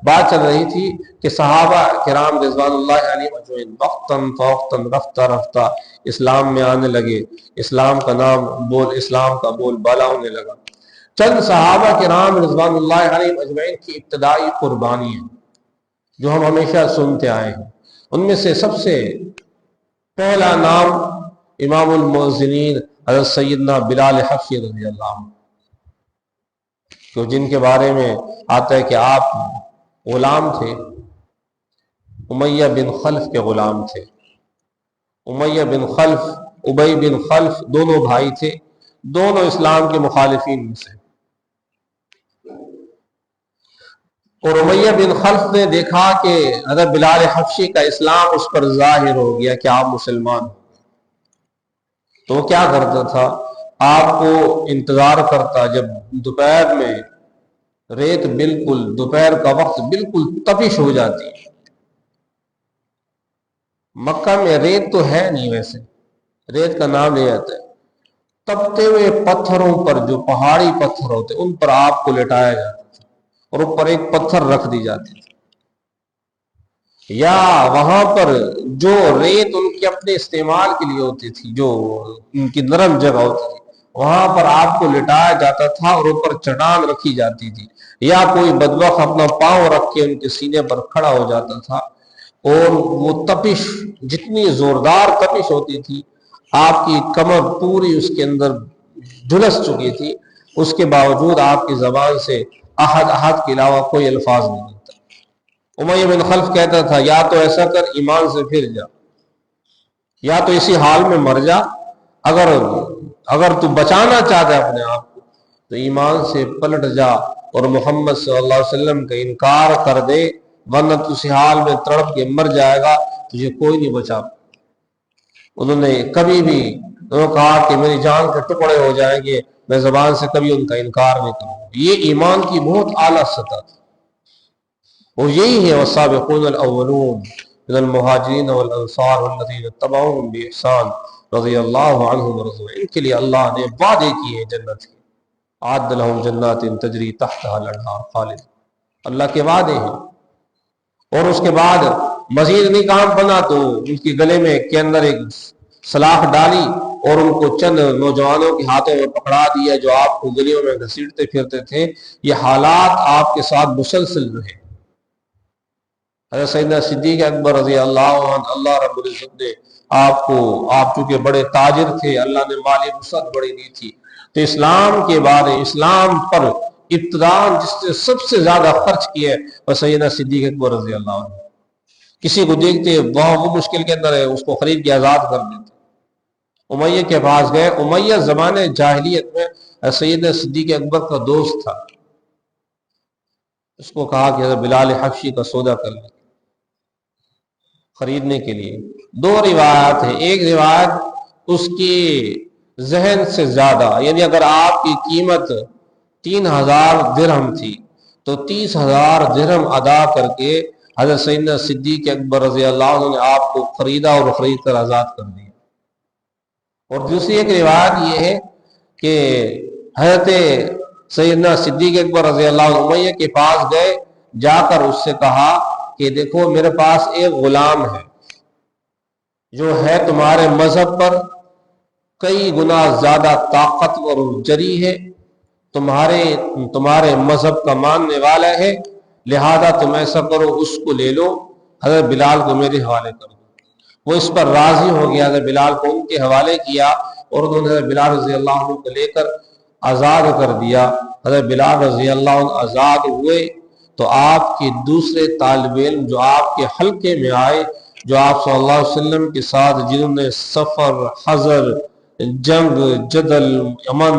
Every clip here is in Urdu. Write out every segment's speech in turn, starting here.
بات چل رہی تھی کہ صحابہ کرام رضوان اللہ علیہم اجمعین وقتاً فوقتاً رفتہ رفتہ اسلام میں آنے لگے، اسلام کا بول بالا ہونے لگا۔ چند صحابہ کرام رضوان اللہ علیہم اجمعین کی ابتدائی قربانی ہے جو ہم ہمیشہ سنتے آئے ہیں، ان میں سے سب سے پہلا نام امام المؤذنین حضرت سیدنا بلال حبشی رضی اللہ عنہ، تو جن کے بارے میں آتا ہے کہ آپ غلام تھے، امیہ بن خلف کے غلام تھے۔ امیہ بن خلف، ابی بن خلف دونوں بھائی تھے، دونوں اسلام کے مخالفین میں سے۔ اور امیہ بن خلف نے دیکھا کہ حضرت بلال حبشی کا اسلام اس پر ظاہر ہو گیا کہ آپ مسلمان ہو، تو وہ کیا کرتا تھا، آپ کو انتظار کرتا جب دوپہر میں ریت بالکل دوپہر کا وقت بالکل تپش ہو جاتی، مکہ میں ریت تو ہے نہیں، ویسے ریت کا نام لے جاتا ہے، تپتے ہوئے پتھروں پر جو پہاڑی پتھر ہوتے ان پر آپ کو لٹایا جاتا تھا اور اوپر ایک پتھر رکھ دی جاتی تھی، یا وہاں پر جو ریت ان کے اپنے استعمال کے لیے ہوتی تھی، جو ان کی نرم جگہ ہوتی تھی، وہاں پر آپ کو لٹایا جاتا تھا اور اوپر چٹان رکھی جاتی تھی، یا کوئی بدبخت اپنا پاؤں رکھ کے ان کے سینے پر کھڑا ہو جاتا تھا، اور وہ تپش جتنی زوردار تپش ہوتی تھی، آپ کی کمر پوری اس کے اندر جھلس چکی تھی، اس کے باوجود آپ کی زبان سے احد احد کے علاوہ کوئی الفاظ نہیں نکلتا۔ امیہ بن خلف کہتا تھا یا تو ایسا کر ایمان سے پھر جا، یا تو اسی حال میں مر جا، اگر تو بچانا چاہتا ہے اپنے آپ کو تو ایمان سے پلٹ جا اور محمد صلی اللہ علیہ وسلم کا انکار کر دے، ورنہ تو اسی حال میں تڑپ کے مر جائے گا، تجھے کوئی نہیں بچا۔ انہوں نے کبھی بھی کہا کہ میری جان کے ٹکڑے ہو جائیں گے، میں زبان سے کبھی ان کا انکار نہیں کروں گا۔ یہ ایمان کی بہت اعلیٰ سطح تھی، اور یہی ہے والسابقون الاولون من المہاجرین والانصار والذین اتبعوهم باحسان رضی اللہ عنہم ورضوا عنہ، ان کے لیے اللہ نے وعدے کیے جنت کے، اعد لهم جنات تجری تحتها الانہار خالد، اللہ کے وعدے ہیں۔ اور اس کے بعد مزید نہیں کام بنا تو ان کے گلے میں کے اندر ایک سلاخ ڈالی اور ان کو چند نوجوانوں کے ہاتھوں میں پکڑا دیا جو آپ کو گلیوں میں گھسیٹتے پھرتے تھے۔ یہ حالات آپ کے ساتھ مسلسل رہے۔ حضرت سیدنا صدیق اکبر رضی اللہ عنہ، اللہ رب العزت نے آپ چونکہ بڑے تاجر تھے، اللہ نے مالی وسعت بڑی دی تھی، تو اسلام کے بارے اسلام پر ابتداء جس نے سب سے زیادہ خرچ کیا ہے وہ سیدنا صدیق اکبر رضی اللہ عنہ۔ کسی کو دیکھتے وہ مشکل کے اندر ہے، اس کو خرید کے آزاد کر دیتے۔ امیہ کے پاس گئے، امیہ زمانے جاہلیت میں سیدنا صدیق اکبر کا دوست تھا، اس کو کہا کہ حضرت بلال حبشی کا سودا کر لیں خریدنے کے لیے۔ دو روایات ہیں، ایک روایت اس کی ذہن سے زیادہ، یعنی اگر آپ کی قیمت 3000 درہم تھی تو 30,000 درہم ادا کر کے حضرت سیدنا صدیق اکبر رضی اللہ عنہ نے آپ کو خریدا اور خرید کر آزاد کر دیا۔ اور دوسری ایک روایت یہ ہے کہ حضرت سیدنا صدیق اکبر رضی اللہ عنہ امیہ کے پاس گئے، جا کر اس سے کہا کہ دیکھو میرے پاس ایک غلام ہے جو ہے تمہارے مذہب پر کئی گنا زیادہ طاقتور اور جری ہے، تمہارے مذہب کا ماننے والا ہے، لہذا تم ایسا کرو اس کو لے لو، حضرت بلال کو میرے حوالے کر دو۔ وہ اس پر راضی ہو گیا، حضرت بلال کو ان کے حوالے کیا اور انہوں نے حضرت بلال رضی اللہ عنہ کو لے کر آزاد کر دیا۔ حضرت بلال رضی اللہ عنہ آزاد ہوئے تو آپ کے دوسرے طالب علم جو آپ کے حلقے میں آئے، جو آپ صلی اللہ علیہ وسلم کے ساتھ جنہوں نے سفر، حضر، جنگ، جدل، امن،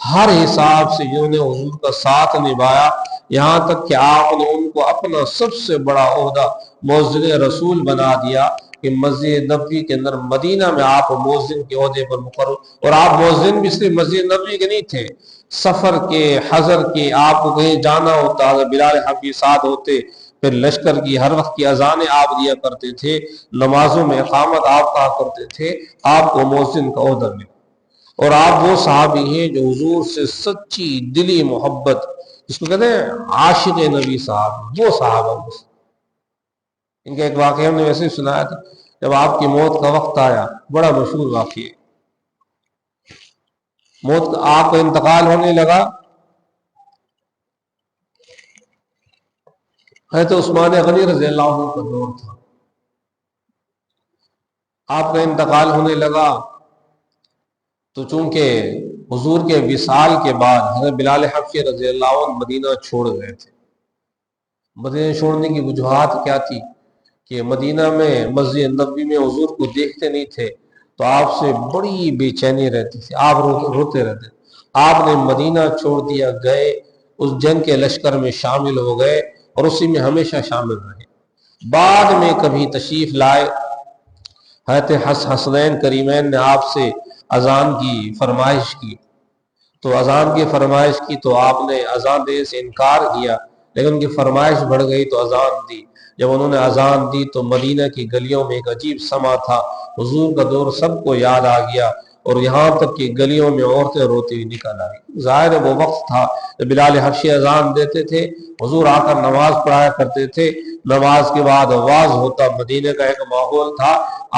ہر حساب سے جنہوں نے حضور کا ساتھ نبھایا، یہاں تک کہ آپ نے ان کو اپنا سب سے بڑا عہدہ مؤذن رسول بنا دیا کہ مسجد نبوی کے اندر مدینہ میں آپ مؤذن کے عہدے پر مقرر، اور آپ مؤذن بھی صرف مسجد نبوی کے نہیں تھے، سفر کے، حضر کے، آپ کو کہیں جانا ہوتا حضرت بلال حبشی ساتھ ہوتے، پھر لشکر کی ہر وقت کی اذانیں آپ دیا کرتے تھے، نمازوں میں اقامت آپ کہا کرتے تھے، آپ کو مؤذن کا عہدہ ملا۔ اور آپ وہ صحابی ہیں جو حضور سے سچی دلی محبت جس کو کہتے ہیں عاشق نبی صاحب، وہ صحابہ میں سے۔ ان کا ایک واقعہ ہم نے ویسے ہی سنایا تھا، جب آپ کی موت کا وقت آیا، بڑا مشہور واقعہ، موت آپ کا انتقال ہونے لگا، حضرت عثمان غنی رضی اللہ عنہ کا دور تھا، آپ کا انتقال ہونے لگا تو چونکہ حضور کے وصال کے بعد حضرت بلال حبشی رضی اللہ عنہ مدینہ چھوڑ گئے تھے۔ مدینہ چھوڑنے کی وجوہات کیا تھی کہ مدینہ میں مسجد نبوی میں حضور کو دیکھتے نہیں تھے تو آپ سے بڑی بے چینی رہتی تھی، آپ روتے رہتے، آپ نے مدینہ چھوڑ دیا، گئے اس جنگ کے لشکر میں شامل ہو گئے اور اسی میں ہمیشہ شامل رہے۔ بعد میں کبھی تشریف لائے، حضرت حسنین کریمین نے آپ سے اذان کی فرمائش کی، تو اذان کی فرمائش کی تو آپ نے اذان دینے سے انکار کیا، لیکن ان کی فرمائش بڑھ گئی تو اذان دی۔ جب انہوں نے اذان دی تو مدینہ کی گلیوں میں ایک عجیب سما تھا، حضور کا دور سب کو یاد آ گیا، اور یہاں تک کہ گلیوں میں عورتیں روتی ہوئی نکل آئی۔ ظاہر ہے وہ وقت تھا جب بلال حبشی اذان دیتے تھے، حضور آ کر نماز پڑھایا کرتے تھے، نماز کے بعد آواز ہوتا، مدینہ کا ایک ماحول تھا،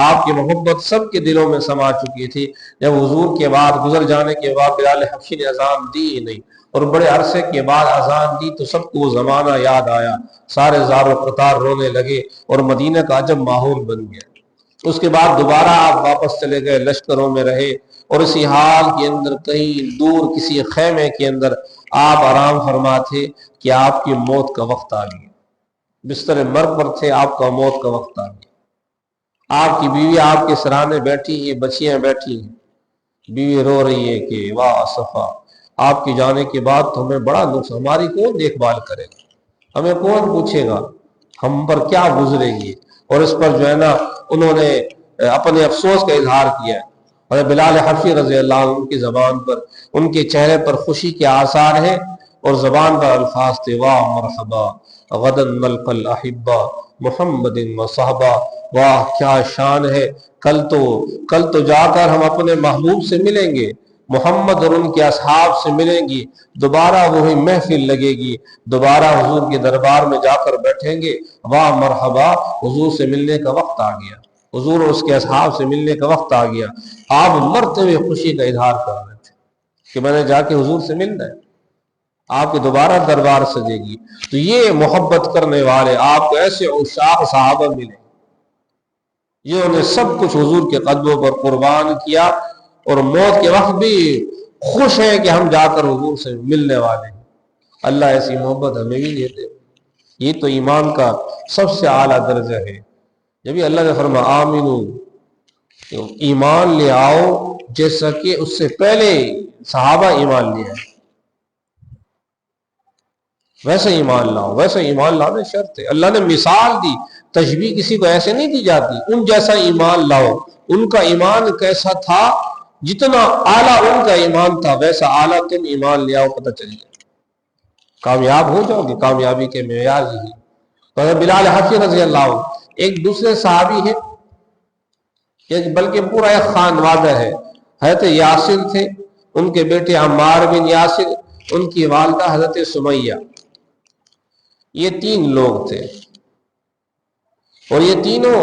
آپ کی محبت سب کے دلوں میں سما چکی تھی۔ جب حضور کے بعد گزر جانے کے بعد بلال حبشی نے اذان دی ہی نہیں، اور بڑے عرصے کے بعد اذان دی تو سب کو وہ زمانہ یاد آیا، سارے زار و قطار رونے لگے اور مدینہ کا عجب ماحول بن گیا۔ اس کے بعد دوبارہ آپ واپس چلے گئے، لشکروں میں رہے، اور اسی حال کے اندر کہیں دور کسی خیمے کے اندر آپ آرام فرما تھے کہ آپ کی موت کا وقت آ گیا، بستر مرگ پر تھے، آپ کا موت کا وقت آ گیا۔ آپ کی بیوی آپ کے سرانے بیٹھی ہیں، بچیاں بیٹھی ہیں، بیوی رو رہی ہے کہ واہ صفا، آپ کی جانے کے بعد تو ہمیں بڑا نقصان، ہماری کون دیکھ بھال کرے گا، ہمیں کون پوچھے گا، ہم پر کیا گزرے گی۔ اور اس پر جو ہے نا انہوں نے اپنے افسوس کا اظہار کیا، اور بلال حبشی رضی اللہ عنہ کی زبان پر، ان کے چہرے پر خوشی کے آثار ہیں، اور زبان پر الفاظ تھے، واہ مرحبا غدن نلقى الاحبا محمد و صحبہ، واہ کیا شان ہے، کل تو جا کر ہم اپنے محبوب سے ملیں گے، محمد اور ان کے اصحاب سے ملیں گی، دوبارہ وہی محفل لگے گی، دوبارہ حضور کے دربار میں جا کر بیٹھیں گے، واہ مرحبا، حضور سے ملنے کا وقت آ گیا، حضور اور اس کے اصحاب سے ملنے کا وقت آ گیا۔ آپ مرتے ہوئے خوشی کا اظہار کر رہے تھے کہ میں نے جا کے حضور سے ملنا ہے، آپ کے دوبارہ دربار سجے گی۔ تو یہ محبت کرنے والے آپ کو ایسے عشاق صحابہ ملے، یہ انہیں سب کچھ حضور کے قدموں پر قربان کیا، اور موت کے وقت بھی خوش ہیں کہ ہم جا کر حضور سے ملنے والے ہیں۔ اللہ ایسی محبت ہمیں بھی دیتے، یہ تو ایمان کا سب سے اعلیٰ درجہ ہے۔ جب بھی اللہ نے فرمایا آمینو، ایمان لے آؤ جیسا کہ اس سے پہلے صحابہ ایمان لے آئے، ویسے ایمان لاؤ، ویسے ایمان لانے شرط ہے۔ اللہ نے مثال دی، تشبیہ کسی کو ایسے نہیں دی جاتی، ان جیسا ایمان لاؤ۔ ان کا ایمان کیسا تھا، جتنا اعلیٰ ان کا ایمان تھا ویسا اعلیٰ تم ایمان لے آؤ، پتہ چل جائے، کامیاب ہو جاؤ گے۔ کامیابی کے معیار یہی۔ تو بلال حبشی رضی اللہ عنہ ایک دوسرے صحابی ہے، بلکہ پورا ایک خانوادہ ہے، حضرت یاسر تھے، ان کے بیٹے عمار بن یاسر، ان کی والدہ حضرت سمیہ، یہ تین لوگ تھے، اور یہ تینوں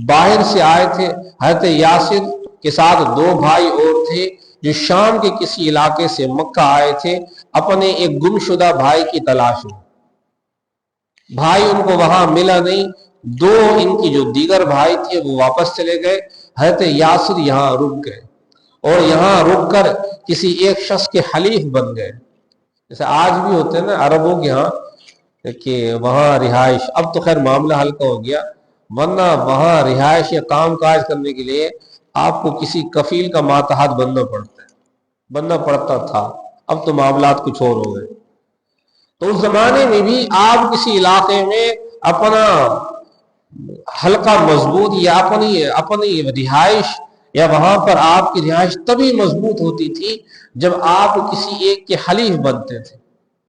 باہر سے آئے تھے۔ حضرت یاسر کے ساتھ دو بھائی اور تھے جو شام کے کسی علاقے سے مکہ آئے تھے اپنے ایک گمشدہ بھائی کی تلاش میں۔ بھائی ان کو وہاں ملا نہیں، دو ان کی جو دیگر بھائی تھے وہ واپس چلے گئے، حضرت یاسر یہاں رک گئے، اور یہاں رک کر کسی ایک شخص کے حلیف بن گئے، جیسے آج بھی ہوتے ہیں نا عربوں کے ہاں کہ وہاں رہائش، اب تو خیر معاملہ ہلکا ہو گیا، ورنہ وہاں رہائش یا کام کاج کرنے کے لیے آپ کو کسی کفیل کا ماتحت بننا پڑتا تھا، اب تو معاملات کچھ اور ہو گئے۔ تو اس زمانے میں بھی آپ کسی علاقے میں اپنا حلقہ مضبوط یا اپنی رہائش، یا وہاں پر آپ کی رہائش تبھی مضبوط ہوتی تھی جب آپ کسی ایک کے حلیف بنتے تھے۔